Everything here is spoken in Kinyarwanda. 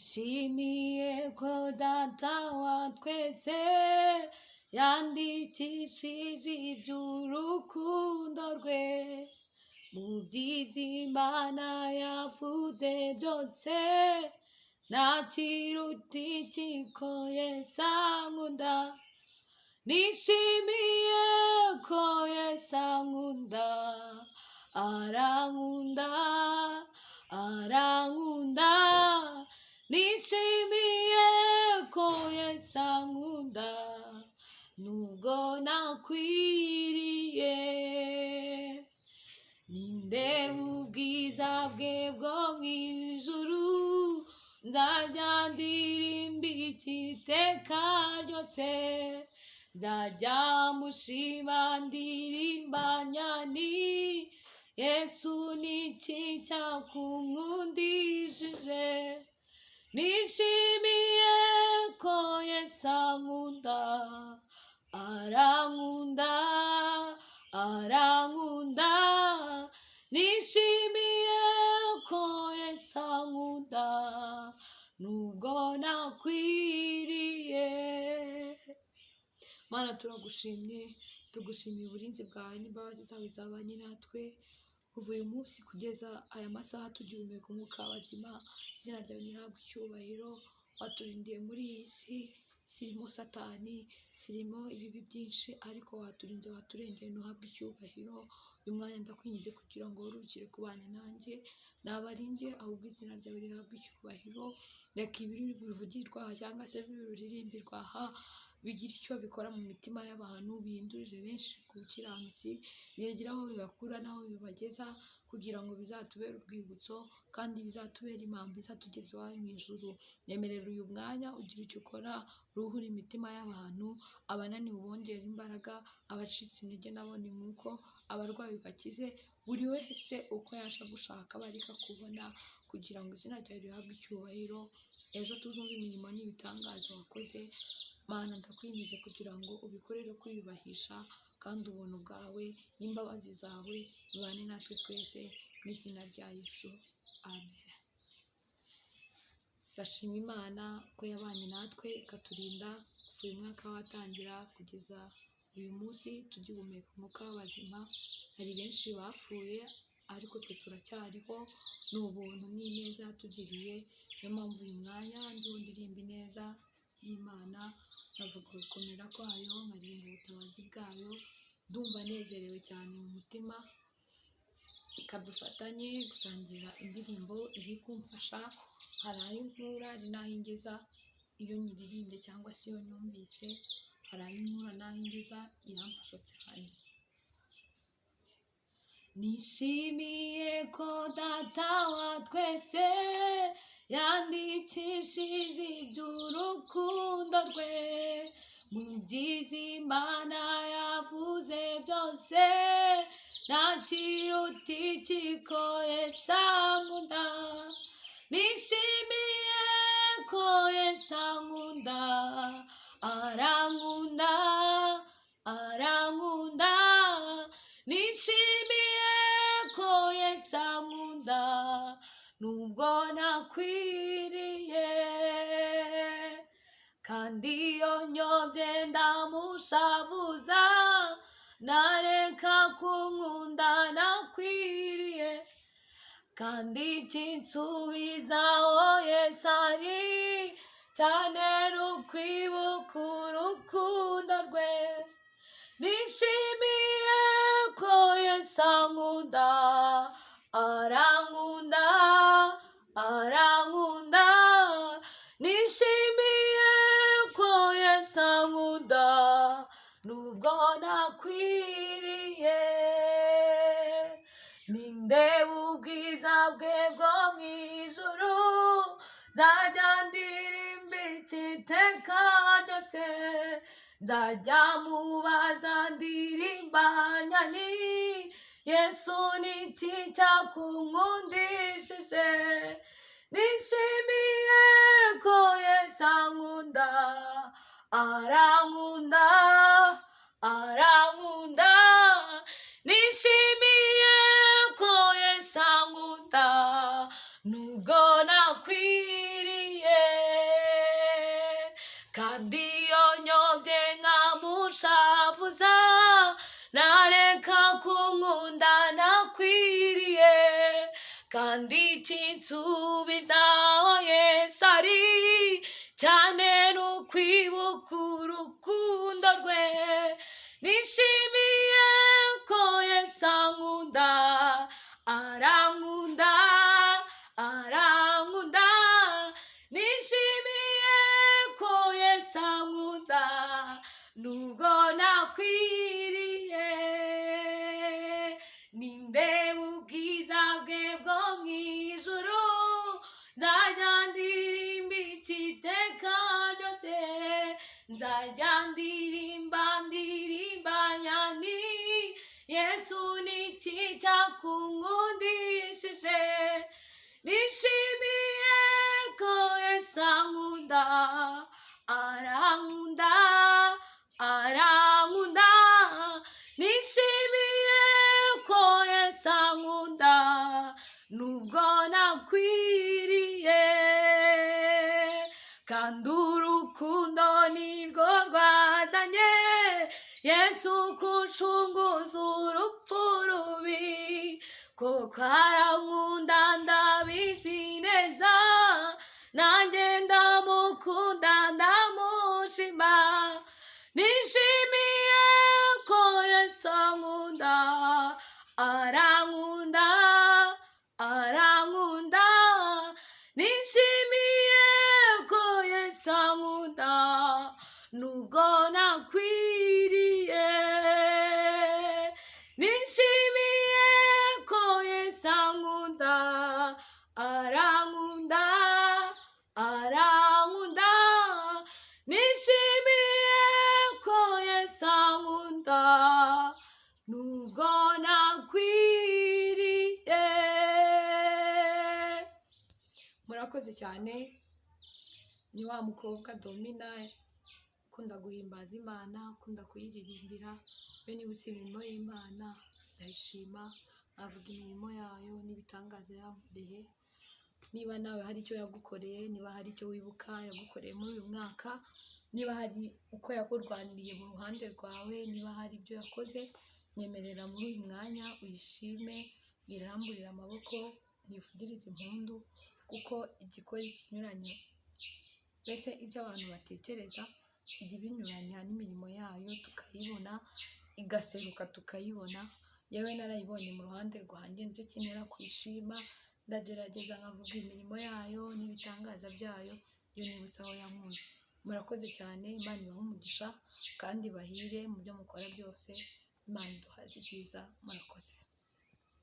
nishimiye ko data wa twese yandikishije iby'urukundo rwe mu byiza Imana yavuze byose, nta kiruta iki ko Yesu ankunda. Nishimiye ko Yesu ankunda, arankunda, arankunda. Nishimiye ko Yesu ankunda, nubwo nakwiriye. Nindeba ubwiza bwe bwo mu ijuru, nzajya ndirimba iteka ryose. Nzajya mushima ndirimba nti Yesu ni iki cyakunkundishije. Nishimiye ko Yesu ankunda, arankunda, arankunda. Nishimiye ko Yesu ankunda, nubwo nakwiriye. Mana turagushimye, tugushimiye uburinzi bwawe n'imbabazi zawe zabanye natwe kuva uyu munsi kugeza aya masaha tugihumeka umwuka w'abazima. Izina ryawe nirihabwe icyubahiro. Waturindiye muri iyi si, sirimo satani, sirimo ibibi byinshi, ariko waturinze, waturengeye, ntuhabwe icyubahiro. Uyu mwanya ndakwinjize kugira ngo urukire kubana nanjye, nabaringe, ahubwo izina ryawe rihabwe icyubahiro. Reka ibiri bivugirwa aha cyangwa se biririmbirwa aha bigira icyo bikora mu mitima y'abantu, bihindurire benshi ku bukiranutsi, bigira aho bibakura n'aho bibageza, kugira ngo bizatubere urwibutso kandi bizatubere impamvu izatugeza iwawe mu ijuru. Nyemerera uyu mwanya ugira icyo ukora, uruhura imitima y'abantu, abananiwe ubongera imbaraga, abacitse intege nabo ni nk'uko, abarwayi bakize, buri wese uko yaje gushaka bareka kubona, kugira ngo izina ryawe rihabwe icyubahiro. Ejo tuzumva imirimo n'ibitangaza wakoze. Mana ndakwinjiza kugira ngo ubikorere kwiyubahisha, kandi ubuntu bwawe n'imbabazi zawe bibane natwe twese, mu izina rya Yesu, amen. Ndashima Imana ko yabanye natwe ikaturinda kuva uyu mwaka watangira kugeza uyu munsi tugihumeka umwuka w'abazima. Hari benshi bapfuye ariko twe turacyariho, ni ubuntu n'ineza yatugiriye. Niyo mpamvu uyu mwanya ndiho ndirimba ineza y'Imana, navuga gukomera kwayo, nkaririmba ubutabazi bwayo, ndumva nezerewe cyane mu mutima. Ikadufatanye gusangira indirimbo iri kumfasha, hari ayo nkura, hari n'aho ingeza iyo nyiririmbye cyangwa se iyo nyumvise, hari ayo nkura n'aho ingeza, iramfasha cyane. Nishimiye ko data wa twese yandikishije iby'urukundo rwe mu byiza Imana yavuze byose, nta kiruta iki ko Yesu ankunda. Nishimiye ko Yesu ankunda, arankunda, arankunda. Nishimiye ko Yesu ankunda, nubwo nakwiriye. Kandi iyo nyobye ndamushavuza, nareka kunkunda nakwiriye. Kandi kinsubizaho Yesu ari, cyane n'ukwibuka urukundo rwe. Nishimiye ko Yesu ankunda, arankunda, arankunda. Nishimiye ko Yesu ankunda, nubwo nakwiriye. Nindeba ubwiza bwe bwo mu ijuru, nzajya ndirimba iteka ryose. Nzajya mubaza ndirimba nti Yesu ni iki cyakunkundishije. Nishimiye ko Yesu ankunda, arankunda, arankunda. Nishimiye ko Yesu ankunda, nubwo nakwiriye. kandi iyo nyobye nkamushavuza nareka kunkunda nakwiriye, kandi kinsubizaho Yesu ari cyane n'ukwibuka urukundo rwe. Nishimiye ko Yesu ankunda, arankunda, arankunda. Nishimiye ko Yesu ankunda nubwo nakwiriye. Nindeba ubwiza bwe bwo mu ijuru, nzajya ndirimba iteka ryose, nzajya ndirimba nyani Yesu niki cyakunkundishije. Nishimiye ko Yesu ankunda, arankunda, arankunda. Nishimiye ko Yesu ankunda nubwo nakwiriye, kandi urukundo nirwo rwazanye Yesu kuncunguza urupfu rubi, koko arankunda ndabizi neza, nanjye ndamukunda ndamushima. Nishimiye ko Yesu ankunda, arankunda, arankunda. Nishimiye ko Yesu ankunda nubwo nakwiriye. Nishimiye ko Yesu ankunda, arankunda, arankunda. Nishimiye ko Yesu ankunda nubwo nakwiriye. Murakoze cyane. Ni wa mukobwa Domina ukunda guhimbaza Imana, ukunda kuyiririmbira. We nibutse imirimo y'Imana ndayishima, avuga imirimo yayo n'ibitangaza yankoreye. Niba nawe hari icyo yagukoreye, niba hari icyo wibuka yagukoreye muri uyu mwaka, niba hari uko yakurwaniriye mu ruhande rwawe, niba hari ibyo yakoze, nyemerera muri uyu mwanya uyishime, iramburire amaboko, ntivugirize impundu, kuko igikora ikinyuranye, mbese ibyo abantu batekereza ijya ibinyuranya n'imirimo yayo tukayibona, igaseruka tukayibona. Yewe narayibonye mu ruhande rwanjye, nicyo kinera kwishima. Ndagerageza nkavuga imirimo yayo n'ibitangaza byayo, iyo nibutse aho yankuye. Murakoze cyane, Imana ibahe umugisha kandi bahire mu byo mukora byose. Imana iduhaze ibyiza. Murakoze.